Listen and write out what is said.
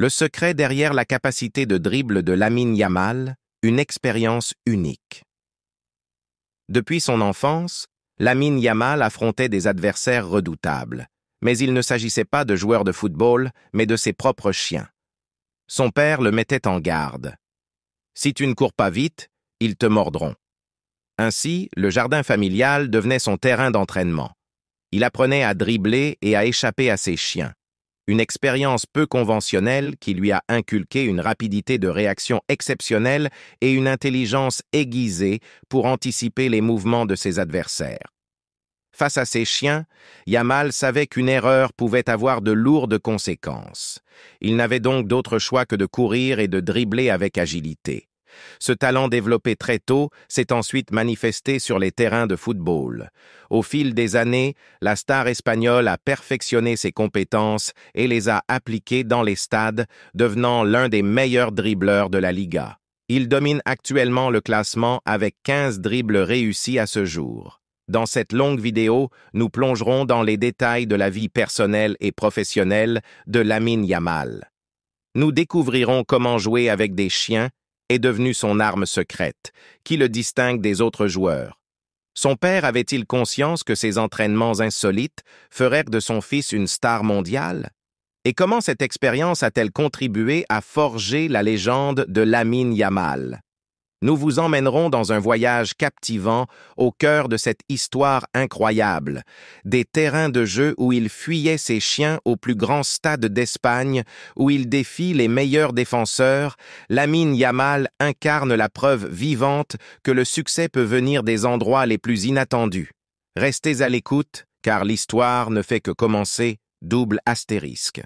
Le secret derrière la capacité de dribble de Lamine Yamal, une expérience unique. Depuis son enfance, Lamine Yamal affrontait des adversaires redoutables. Mais il ne s'agissait pas de joueurs de football, mais de ses propres chiens. Son père le mettait en garde. Si tu ne cours pas vite, ils te mordront. Ainsi, le jardin familial devenait son terrain d'entraînement. Il apprenait à dribbler et à échapper à ses chiens. Une expérience peu conventionnelle qui lui a inculqué une rapidité de réaction exceptionnelle et une intelligence aiguisée pour anticiper les mouvements de ses adversaires. Face à ses chiens, Yamal savait qu'une erreur pouvait avoir de lourdes conséquences. Il n'avait donc d'autre choix que de courir et de dribbler avec agilité. Ce talent développé très tôt s'est ensuite manifesté sur les terrains de football. Au fil des années, la star espagnole a perfectionné ses compétences et les a appliquées dans les stades, devenant l'un des meilleurs dribbleurs de la Liga. Il domine actuellement le classement avec 15 dribbles réussis à ce jour. Dans cette longue vidéo, nous plongerons dans les détails de la vie personnelle et professionnelle de Lamine Yamal. Nous découvrirons comment jouer avec des chiens est devenue son arme secrète, qui le distingue des autres joueurs. Son père avait-il conscience que ses entraînements insolites feraient de son fils une star mondiale? Et comment cette expérience a-t-elle contribué à forger la légende de Lamine Yamal? Nous vous emmènerons dans un voyage captivant au cœur de cette histoire incroyable, des terrains de jeu où il fuyait ses chiens au plus grand stade d'Espagne, où il défie les meilleurs défenseurs. Lamine Yamal incarne la preuve vivante que le succès peut venir des endroits les plus inattendus. Restez à l'écoute, car l'histoire ne fait que commencer, double astérisque.